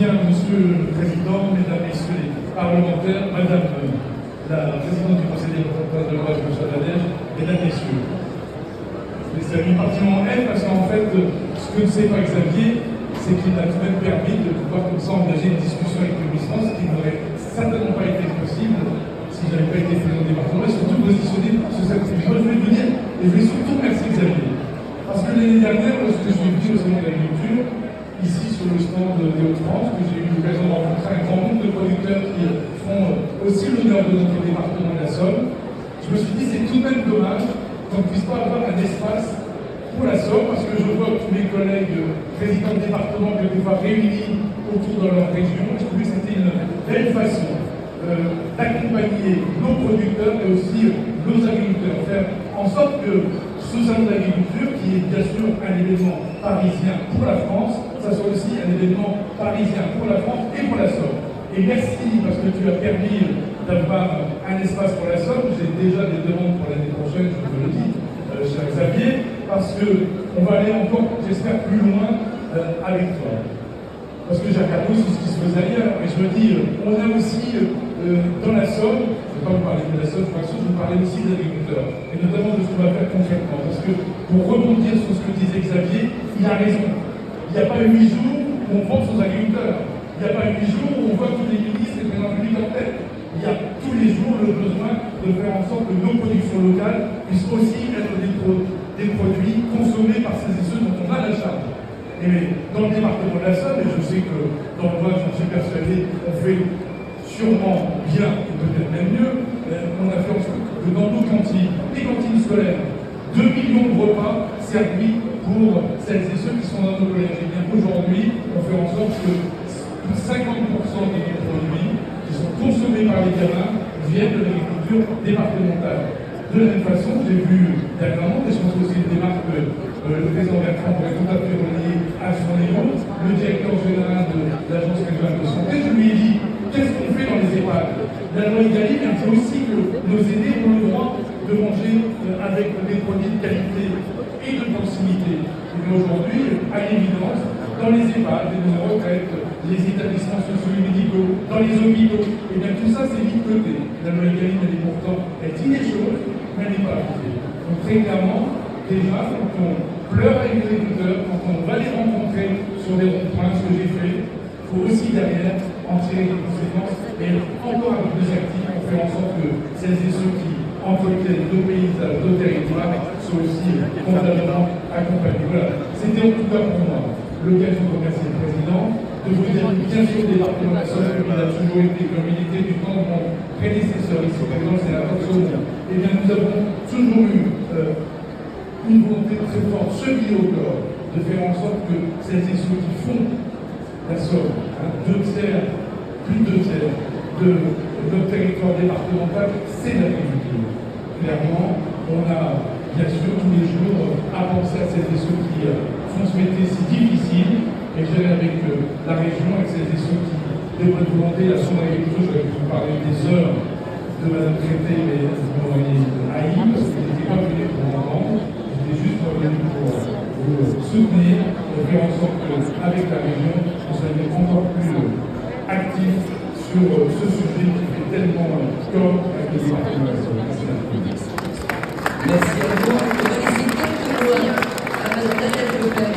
Bien, Monsieur le Président, Mesdames, Messieurs les parlementaires, Madame la Présidente du Conseil départemental de l'Oise, Monsieur Adège, Mesdames, Messieurs. C'est un particulièrement elle parce qu'en fait, ce que ne sait pas Xavier, c'est qu'il a tout de même permis de pouvoir comme ça engager une discussion avec le ministre, ce qui n'aurait certainement pas été possible si je n'avais pas été président du département, et surtout positionné sur cette tribune. Je voulais venir et je voulais surtout remercier Xavier. Parce que l'année dernière, lorsque je suis venu au Salon de l'Agriculture, ici sur le stand de Hauts-de-France, que j'ai eu l'occasion de rencontrer un grand nombre de producteurs qui font aussi l'honneur de notre département de la Somme, je me suis dit c'est tout de même dommage qu'on ne puisse pas avoir un espace pour la Somme, parce que je vois tous mes collègues présidents de département quelquefois réunis autour de leur région. Je trouvais que c'était une belle façon d'accompagner nos producteurs et aussi nos agriculteurs, faire en sorte que ce salon d'agriculture, qui est bien sûr un événement parisien pour la France, ça soit aussi un événement parisien pour la France et pour la Somme. Et merci parce que tu as permis d'avoir un espace pour la Somme. J'ai déjà des demandes pour l'année prochaine, je vous le dis, cher Xavier, parce qu'on va aller encore, j'espère, plus loin avec toi. Parce que j'ai regardé aussi ce qui se faisait ailleurs, et je me dis, on a aussi dans la Somme, je ne vais pas vous parler de la Somme, je vais vous parler aussi des agriculteurs, et notamment de ce qu'on va faire concrètement. Parce que pour rebondir sur ce que disait Xavier, il a raison. Il n'y a pas 8 jours où on pense aux agriculteurs. Il n'y a pas 8 jours où on voit tous les ministres et les présidents publics en tête. Il y a tous les jours le besoin de faire en sorte que nos productions locales puissent aussi être des produits consommés par celles et ceux dont on a la charge. Et dans le département de la Somme, et je sais que dans le Var, j'en suis persuadé, on fait sûrement bien, et peut-être même mieux, on a fait en sorte que dans nos cantines, les cantines scolaires, 2 millions de repas servis pour celles et ceux qui sont dans nos collèges. Et bien aujourd'hui, on fait en sorte que 50% de nos produits qui sont consommés par les gamins viennent de l'agriculture départementale. De la même façon, j'ai vu dernièrement, et je pense que c'est une démarche que le président Bertrand pourrait tout à fait relier à son niveau, le directeur général de l'Agence régionale de santé, je lui ai dit, qu'est-ce qu'on fait dans les EHPAD? La loi Egalim dit aussi que nos aînés ont le droit de manger avec des produits de qualité et de proximité. Et aujourd'hui, à l'évidence, dans les EHPAD, les maisons de retraite, les établissements sociaux et médicaux, dans les hôpitaux, et bien tout ça c'est mis de côté. La loi Egalim, elle dit des choses, mais elle n'est pas appliquée. Donc très clairement, déjà, quand on pleure avec les agriculteurs, quand on va les rencontrer sur des ronds-points, ce que j'ai fait, il faut aussi derrière en tirer des conséquences et encore un peu plus actif pour faire en sorte que celles et ceux qui entretiennent nos paysages, nos territoires, soient aussi convenablement accompagnés. Voilà, c'était en tout cas pour moi l'occasion de remercier le Président, de vous dire que bien sûr le département national, comme il a toujours été, comme il était du temps de mon prédécesseur ici, par exemple, c'est la Somme. Eh bien, nous avons toujours eu une volonté très forte, ce milieu au corps, de faire en sorte que celles et ceux qui font la Somme, plus de 2 tiers de notre territoire départemental, c'est l'agriculture. Clairement, on a bien sûr tous les jours à penser à celles et ceux qui font ce métier si difficile, et je vais avec la région, avec celles et ceux qui, de bonne volonté, la Somme agriculture, je vais vous parler des heures de Madame Traité, mais vous m'auriez haï, parce que je n'étais pas venu pour m'entendre, j'étais juste venu pour vous soutenir, et faire en sorte qu'avec la région, on soit encore plus actif sur ce sujet qui fait tellement corps avec les départements. Merci à vous. Je vais laisser quelques mots à Madame Danielle Leclerc.